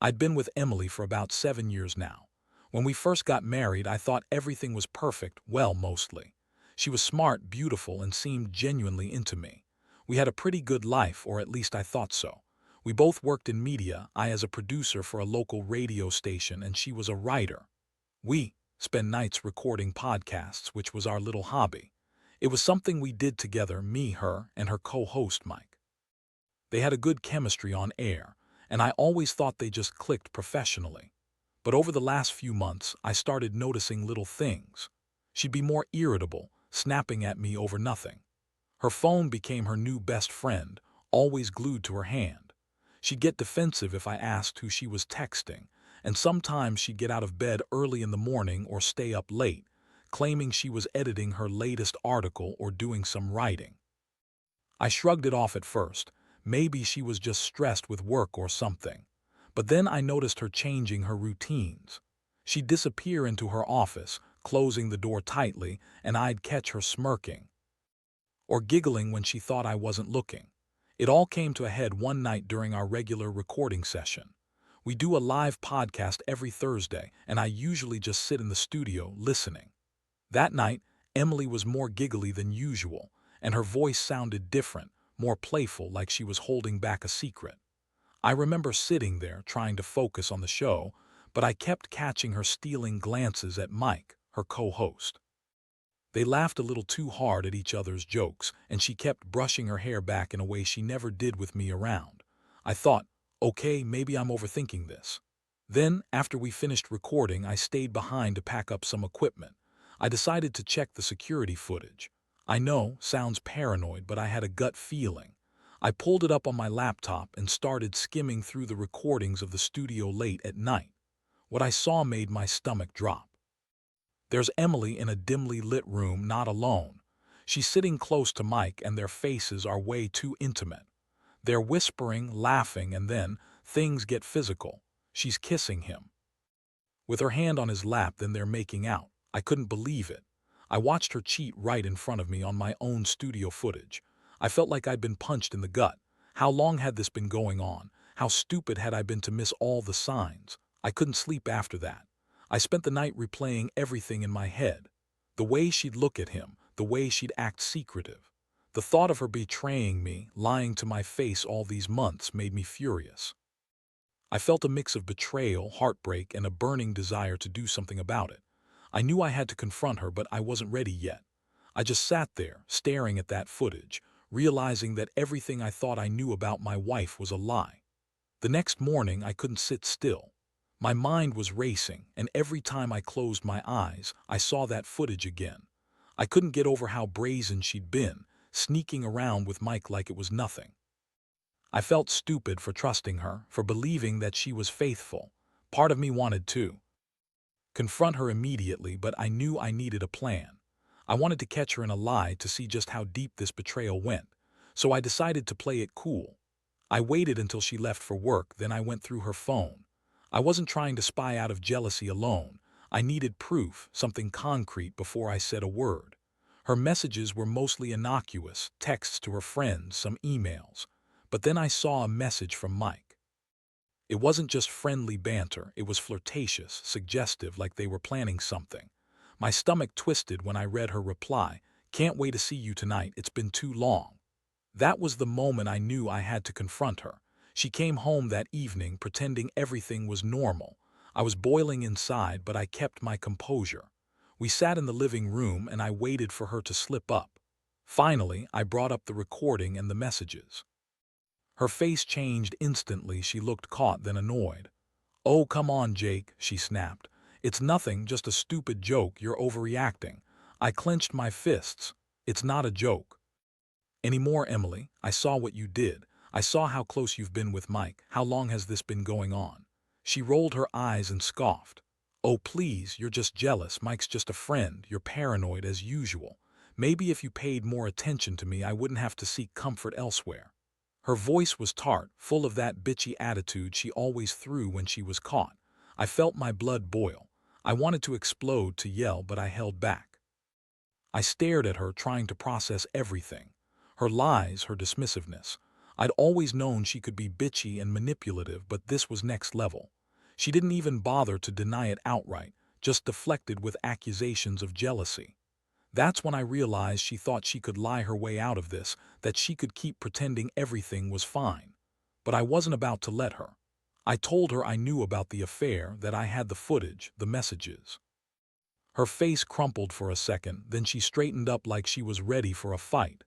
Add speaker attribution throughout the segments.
Speaker 1: I'd been with Emily for about 7 years now. When we first got married, I thought everything was perfect, well, mostly. She was smart, beautiful, and seemed genuinely into me. We had a pretty good life, or at least I thought so. We both worked in media, I as a producer for a local radio station, and she was a writer. We spent nights recording podcasts, which was our little hobby. It was something we did together, me, her, and her co-host, Mike. They had a good chemistry on air, and I always thought they just clicked professionally. But over the last few months, I started noticing little things. She'd be more irritable, snapping at me over nothing. Her phone became her new best friend, always glued to her hand. She'd get defensive if I asked who she was texting, and sometimes she'd get out of bed early in the morning or stay up late, claiming she was editing her latest article or doing some writing. I shrugged it off at first. Maybe she was just stressed with work or something. But then I noticed her changing her routines. She'd disappear into her office, closing the door tightly, and I'd catch her smirking or giggling when she thought I wasn't looking. It all came to a head one night during our regular recording session. We do a live podcast every Thursday, and I usually just sit in the studio listening. That night, Emily was more giggly than usual, and her voice sounded different, more playful, like she was holding back a secret. I remember sitting there trying to focus on the show, but I kept catching her stealing glances at Mike, her co-host. They laughed a little too hard at each other's jokes, and she kept brushing her hair back in a way she never did with me around. I thought, okay, maybe I'm overthinking this. Then, after we finished recording, I stayed behind to pack up some equipment. I decided to check the security footage. I know, sounds paranoid, but I had a gut feeling. I pulled it up on my laptop and started skimming through the recordings of the studio late at night. What I saw made my stomach drop. There's Emily in a dimly lit room, not alone. She's sitting close to Mike, and their faces are way too intimate. They're whispering, laughing, and then things get physical. She's kissing him with her hand on his lap, then they're making out. I couldn't believe it. I watched her cheat right in front of me on my own studio footage. I felt like I'd been punched in the gut. How long had this been going on? How stupid had I been to miss all the signs? I couldn't sleep after that. I spent the night replaying everything in my head. The way she'd look at him, the way she'd act secretive. The thought of her betraying me, lying to my face all these months, made me furious. I felt a mix of betrayal, heartbreak, and a burning desire to do something about it. I knew I had to confront her, but I wasn't ready yet. I just sat there, staring at that footage, realizing that everything I thought I knew about my wife was a lie. The next morning, I couldn't sit still. My mind was racing, and every time I closed my eyes, I saw that footage again. I couldn't get over how brazen she'd been, sneaking around with Mike like it was nothing. I felt stupid for trusting her, for believing that she was faithful. Part of me wanted to confront her immediately, but I knew I needed a plan. I wanted to catch her in a lie to see just how deep this betrayal went, so I decided to play it cool. I waited until she left for work, then I went through her phone. I wasn't trying to spy out of jealousy alone. I needed proof, something concrete, before I said a word. Her messages were mostly innocuous, texts to her friends, some emails. But then I saw a message from Mike. It wasn't just friendly banter, it was flirtatious, suggestive, like they were planning something. My stomach twisted when I read her reply. "Can't wait to see you tonight, it's been too long." That was the moment I knew I had to confront her. She came home that evening pretending everything was normal. I was boiling inside, but I kept my composure. We sat in the living room and I waited for her to slip up. Finally, I brought up the recording and the messages. Her face changed instantly. She looked caught, then annoyed. "Oh, come on, Jake," she snapped. "It's nothing, just a stupid joke. You're overreacting." I clenched my fists. "It's not a joke anymore, Emily. I saw what you did. I saw how close you've been with Mike. How long has this been going on?" She rolled her eyes and scoffed. "Oh, please, you're just jealous. Mike's just a friend. You're paranoid as usual. Maybe if you paid more attention to me, I wouldn't have to seek comfort elsewhere." Her voice was tart, full of that bitchy attitude she always threw when she was caught. I felt my blood boil. I wanted to explode, to yell, but I held back. I stared at her, trying to process everything. Her lies, her dismissiveness. I'd always known she could be bitchy and manipulative, but this was next level. She didn't even bother to deny it outright, just deflected with accusations of jealousy. That's when I realized she thought she could lie her way out of this, that she could keep pretending everything was fine. But I wasn't about to let her. I told her I knew about the affair, that I had the footage, the messages. Her face crumpled for a second, then she straightened up like she was ready for a fight.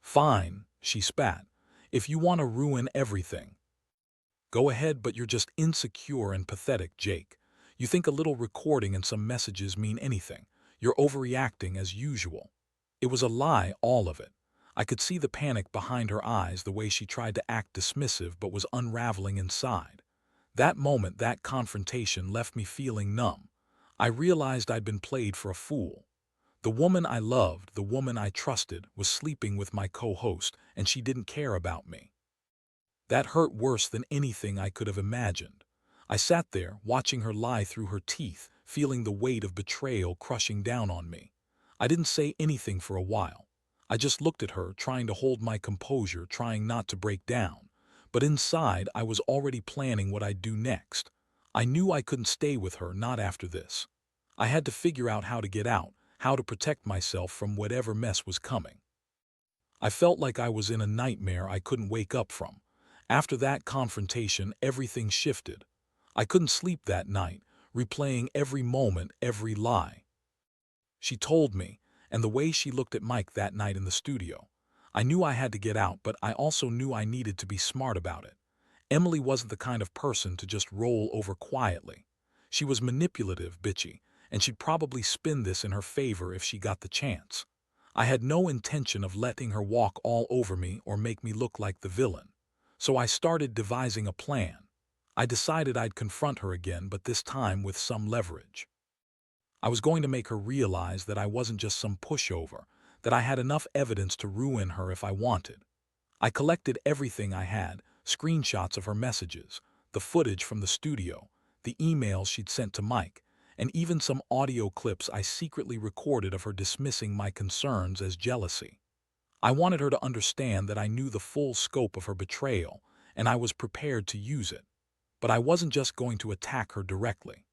Speaker 1: "Fine," she spat. "If you want to ruin everything, go ahead, but you're just insecure and pathetic, Jake. You think a little recording and some messages mean anything. You're overreacting as usual." It was a lie, all of it. I could see the panic behind her eyes, the way she tried to act dismissive but was unraveling inside. That moment, that confrontation, left me feeling numb. I realized I'd been played for a fool. The woman I loved, the woman I trusted, was sleeping with my co-host, and she didn't care about me. That hurt worse than anything I could have imagined. I sat there, watching her lie through her teeth, feeling the weight of betrayal crushing down on me. I didn't say anything for a while. I just looked at her, trying to hold my composure, trying not to break down. But inside, I was already planning what I'd do next. I knew I couldn't stay with her, not after this. I had to figure out how to get out, how to protect myself from whatever mess was coming. I felt like I was in a nightmare I couldn't wake up from. After that confrontation, everything shifted. I couldn't sleep that night, replaying every moment, every lie she told me, and the way she looked at Mike that night in the studio. I knew I had to get out, but I also knew I needed to be smart about it. Emily wasn't the kind of person to just roll over quietly. She was manipulative, bitchy, and she'd probably spin this in her favor if she got the chance. I had no intention of letting her walk all over me or make me look like the villain. So I started devising a plan. I decided I'd confront her again, but this time with some leverage. I was going to make her realize that I wasn't just some pushover, that I had enough evidence to ruin her if I wanted. I collected everything I had, screenshots of her messages, the footage from the studio, the emails she'd sent to Mike, and even some audio clips I secretly recorded of her dismissing my concerns as jealousy. I wanted her to understand that I knew the full scope of her betrayal, and I was prepared to use it. But I wasn't just going to attack her directly.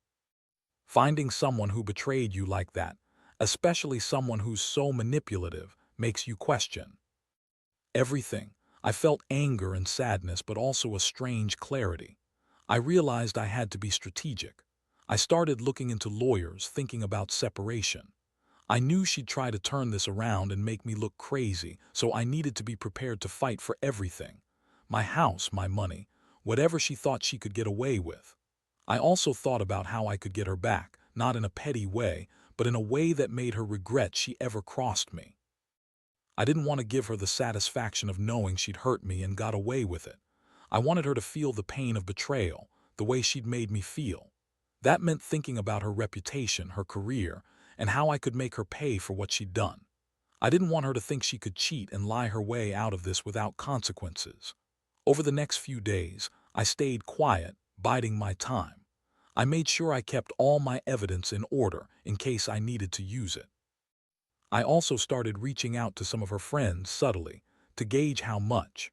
Speaker 1: Finding someone who betrayed you like that, especially someone who's so manipulative, makes you question everything. I felt anger and sadness, but also a strange clarity. I realized I had to be strategic. I started looking into lawyers, thinking about separation. I knew she'd try to turn this around and make me look crazy, so I needed to be prepared to fight for everything. My house, my money, whatever she thought she could get away with. I also thought about how I could get her back, not in a petty way, but in a way that made her regret she ever crossed me. I didn't want to give her the satisfaction of knowing she'd hurt me and got away with it. I wanted her to feel the pain of betrayal, the way she'd made me feel. That meant thinking about her reputation, her career, and how I could make her pay for what she'd done. I didn't want her to think she could cheat and lie her way out of this without consequences. Over the next few days, I stayed quiet, biding my time. I made sure I kept all my evidence in order in case I needed to use it. I also started reaching out to some of her friends subtly to gauge how much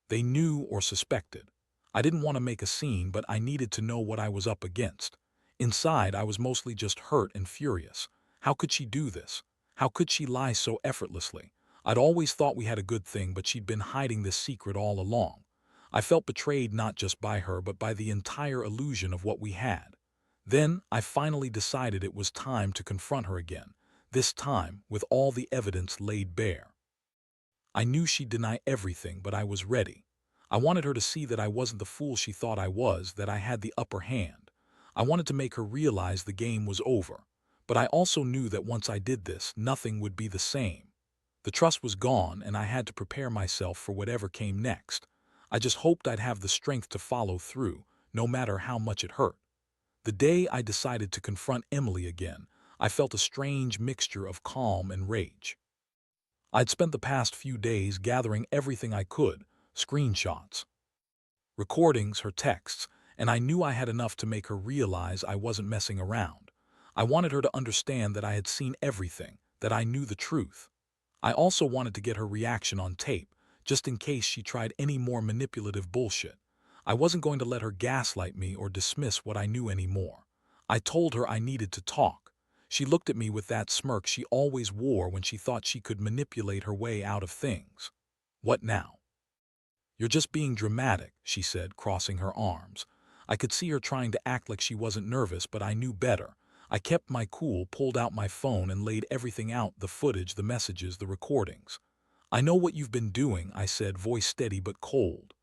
Speaker 1: they knew or suspected. I didn't want to make a scene, but I needed to know what I was up against. Inside, I was mostly just hurt and furious. How could she do this? How could she lie so effortlessly? I'd always thought we had a good thing, but she'd been hiding this secret all along. I felt betrayed not just by her, but by the entire illusion of what we had. Then, I finally decided it was time to confront her again, this time with all the evidence laid bare. I knew she'd deny everything, but I was ready. I wanted her to see that I wasn't the fool she thought I was, that I had the upper hand. I wanted to make her realize the game was over. But I also knew that once I did this, nothing would be the same. The trust was gone, and I had to prepare myself for whatever came next. I just hoped I'd have the strength to follow through, no matter how much it hurt. The day I decided to confront Emily again, I felt a strange mixture of calm and rage. I'd spent the past few days gathering everything I could, screenshots, recordings, her texts, and I knew I had enough to make her realize I wasn't messing around. I wanted her to understand that I had seen everything, that I knew the truth. I also wanted to get her reaction on tape, just in case she tried any more manipulative bullshit. I wasn't going to let her gaslight me or dismiss what I knew anymore. I told her I needed to talk. She looked at me with that smirk she always wore when she thought she could manipulate her way out of things. What now? You're just being dramatic, she said, crossing her arms. I could see her trying to act like she wasn't nervous, but I knew better. I kept my cool, pulled out my phone, and laid everything out, the footage, the messages, the recordings. I know what you've been doing, I said, voice steady but cold.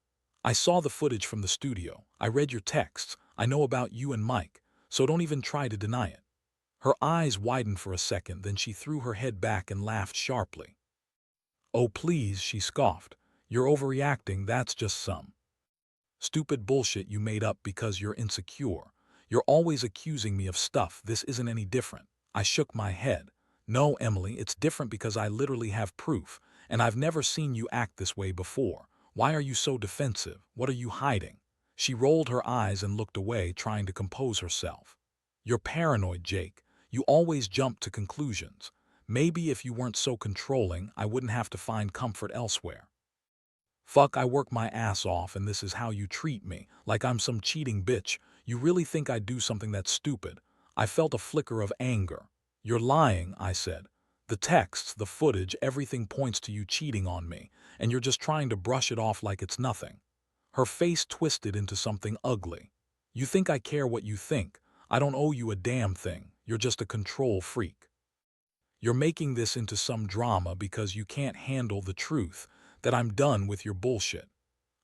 Speaker 1: I saw the footage from the studio. I read your texts. I know about you and Mike, so don't even try to deny it. Her eyes widened for a second, then she threw her head back and laughed sharply. Oh, please, she scoffed. You're overreacting, that's just some stupid bullshit you made up because you're insecure. You're always accusing me of stuff. This isn't any different. I shook my head. No, Emily, it's different because I literally have proof, and I've never seen you act this way before. Why are you so defensive? What are you hiding? She rolled her eyes and looked away, trying to compose herself. You're paranoid, Jake. You always jump to conclusions. Maybe if you weren't so controlling, I wouldn't have to find comfort elsewhere. Fuck, I work my ass off and this is how you treat me, like I'm some cheating bitch. You really think I'd do something that stupid? I felt a flicker of anger. You're lying, I said. The texts, the footage, everything points to you cheating on me, and you're just trying to brush it off like it's nothing. Her face twisted into something ugly. You think I care what you think? I don't owe you a damn thing. You're just a control freak. You're making this into some drama because you can't handle the truth, that I'm done with your bullshit.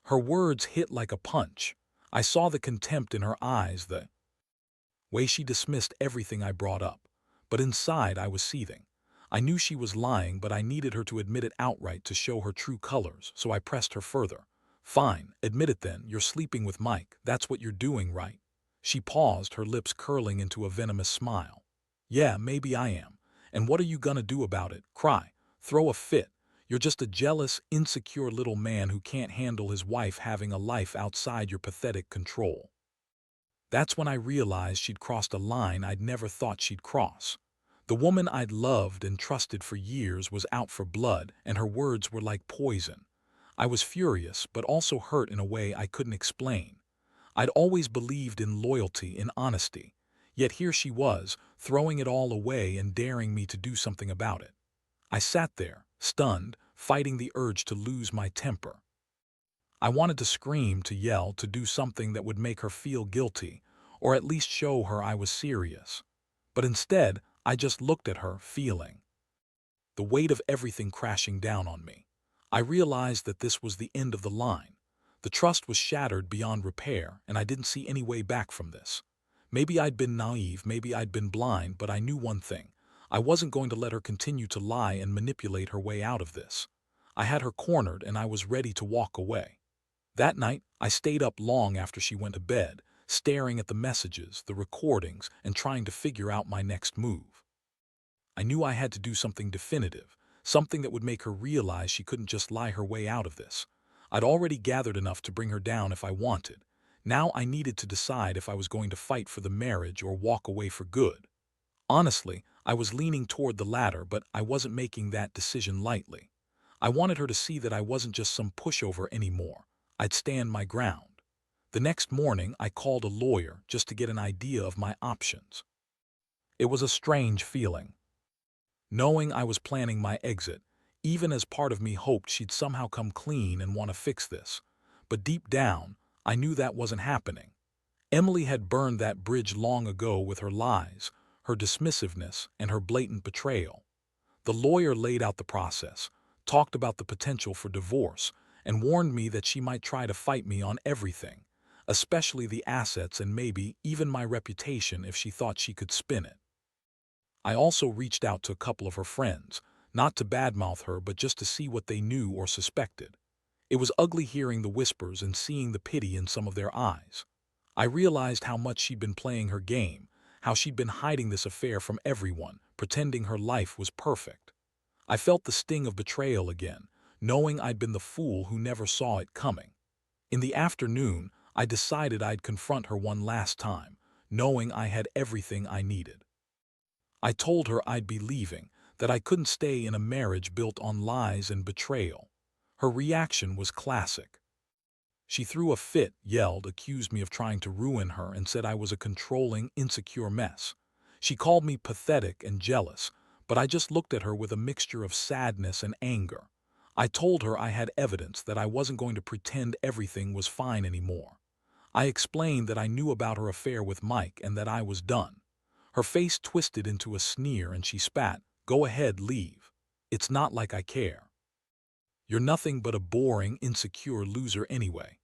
Speaker 1: Her words hit like a punch. I saw the contempt in her eyes, the way she dismissed everything I brought up. But inside I was seething. I knew she was lying, but I needed her to admit it outright to show her true colors, so I pressed her further. Fine, admit it then. You're sleeping with Mike. That's what you're doing, right? She paused, her lips curling into a venomous smile. Yeah, maybe I am. And what are you gonna do about it? Cry? Throw a fit? You're just a jealous, insecure little man who can't handle his wife having a life outside your pathetic control. That's when I realized she'd crossed a line I'd never thought she'd cross. The woman I'd loved and trusted for years was out for blood, and her words were like poison. I was furious, but also hurt in a way I couldn't explain. I'd always believed in loyalty, in honesty. Yet here she was, throwing it all away and daring me to do something about it. I sat there, stunned, fighting the urge to lose my temper. I wanted to scream, to yell, to do something that would make her feel guilty, or at least show her I was serious. But instead, I just looked at her, feeling the weight of everything crashing down on me. I realized that this was the end of the line. The trust was shattered beyond repair, and I didn't see any way back from this. Maybe I'd been naive, maybe I'd been blind, but I knew one thing. I wasn't going to let her continue to lie and manipulate her way out of this. I had her cornered, and I was ready to walk away. That night, I stayed up long after she went to bed, staring at the messages, the recordings, and trying to figure out my next move. I knew I had to do something definitive, something that would make her realize she couldn't just lie her way out of this. I'd already gathered enough to bring her down if I wanted. Now I needed to decide if I was going to fight for the marriage or walk away for good. Honestly, I was leaning toward the latter, but I wasn't making that decision lightly. I wanted her to see that I wasn't just some pushover anymore. I'd stand my ground. The next morning, I called a lawyer just to get an idea of my options. It was a strange feeling, knowing I was planning my exit, even as part of me hoped she'd somehow come clean and want to fix this. But deep down, I knew that wasn't happening. Emily had burned that bridge long ago with her lies, her dismissiveness, and her blatant betrayal. The lawyer laid out the process, talked about the potential for divorce, and warned me that she might try to fight me on everything, especially the assets and maybe even my reputation if she thought she could spin it. I also reached out to a couple of her friends, not to badmouth her but just to see what they knew or suspected. It was ugly hearing the whispers and seeing the pity in some of their eyes. I realized how much she'd been playing her game, how she'd been hiding this affair from everyone, pretending her life was perfect. I felt the sting of betrayal again, knowing I'd been the fool who never saw it coming. In the afternoon, I decided I'd confront her one last time, knowing I had everything I needed. I told her I'd be leaving, that I couldn't stay in a marriage built on lies and betrayal. Her reaction was classic. She threw a fit, yelled, accused me of trying to ruin her, and said I was a controlling, insecure mess. She called me pathetic and jealous, but I just looked at her with a mixture of sadness and anger. I told her I had evidence, that I wasn't going to pretend everything was fine anymore. I explained that I knew about her affair with Mike and that I was done. Her face twisted into a sneer and she spat, "Go ahead, leave. It's not like I care. You're nothing but a boring, insecure loser anyway."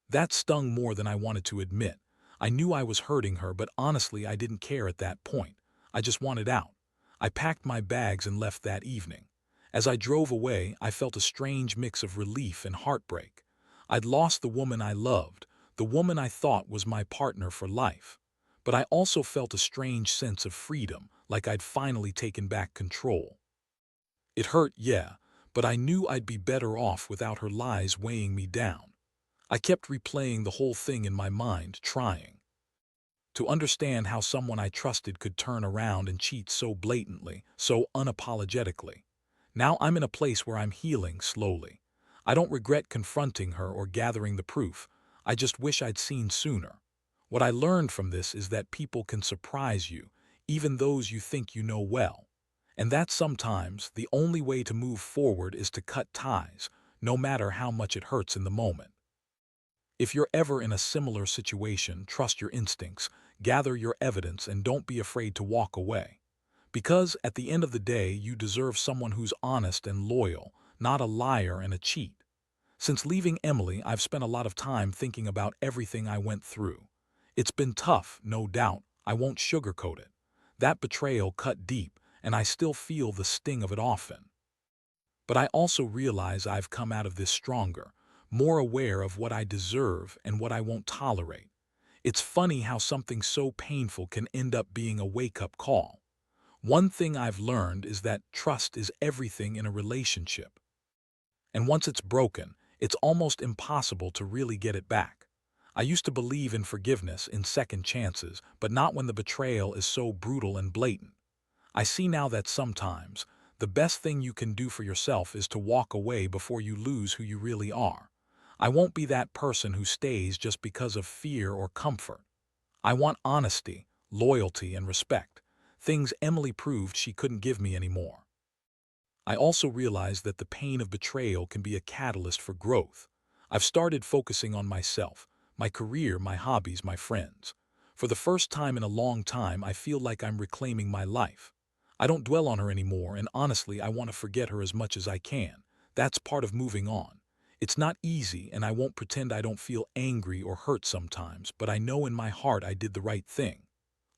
Speaker 1: That stung more than I wanted to admit. I knew I was hurting her, but honestly I didn't care at that point. I just wanted out. I packed my bags and left that evening. As I drove away, I felt a strange mix of relief and heartbreak. I'd lost the woman I loved, the woman I thought was my partner for life. But I also felt a strange sense of freedom, like I'd finally taken back control. It hurt, yeah, but I knew I'd be better off without her lies weighing me down. I kept replaying the whole thing in my mind, trying to understand how someone I trusted could turn around and cheat so blatantly, so unapologetically. Now I'm in a place where I'm healing slowly. I don't regret confronting her or gathering the proof. I just wish I'd seen sooner. What I learned from this is that people can surprise you, even those you think you know well. And that sometimes the only way to move forward is to cut ties, no matter how much it hurts in the moment. If you're ever in a similar situation, trust your instincts, gather your evidence, and don't be afraid to walk away. Because at the end of the day, you deserve someone who's honest and loyal, not a liar and a cheat. Since leaving Emily, I've spent a lot of time thinking about everything I went through. It's been tough, no doubt. I won't sugarcoat it. That betrayal cut deep, and I still feel the sting of it often. But I also realize I've come out of this stronger, more aware of what I deserve and what I won't tolerate. It's funny how something so painful can end up being a wake-up call. One thing I've learned is that trust is everything in a relationship. And once it's broken, it's almost impossible to really get it back. I used to believe in forgiveness, in second chances, but not when the betrayal is so brutal and blatant. I see now that sometimes the best thing you can do for yourself is to walk away before you lose who you really are. I won't be that person who stays just because of fear or comfort. I want honesty, loyalty, and respect, things Emily proved she couldn't give me anymore. I also realize that the pain of betrayal can be a catalyst for growth. I've started focusing on myself, my career, my hobbies, my friends. For the first time in a long time, I feel like I'm reclaiming my life. I don't dwell on her anymore, and honestly, I want to forget her as much as I can. That's part of moving on. It's not easy, and I won't pretend I don't feel angry or hurt sometimes, but I know in my heart I did the right thing.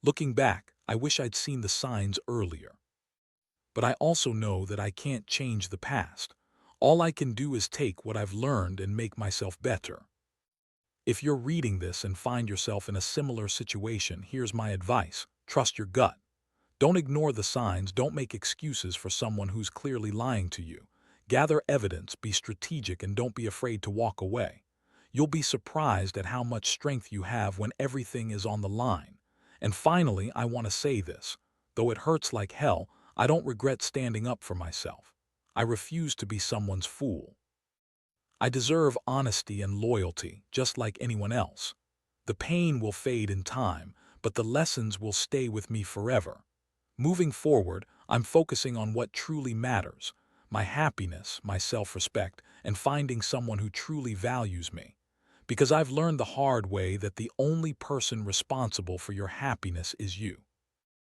Speaker 1: Looking back, I wish I'd seen the signs earlier. But I also know that I can't change the past. All I can do is take what I've learned and make myself better. If you're reading this and find yourself in a similar situation, here's my advice. Trust your gut. Don't ignore the signs, don't make excuses for someone who's clearly lying to you. Gather evidence, be strategic, and don't be afraid to walk away. You'll be surprised at how much strength you have when everything is on the line. And finally, I want to say this. Though it hurts like hell, I don't regret standing up for myself. I refuse to be someone's fool. I deserve honesty and loyalty, just like anyone else. The pain will fade in time, but the lessons will stay with me forever. Moving forward, I'm focusing on what truly matters, my happiness, my self-respect, and finding someone who truly values me. Because I've learned the hard way that the only person responsible for your happiness is you.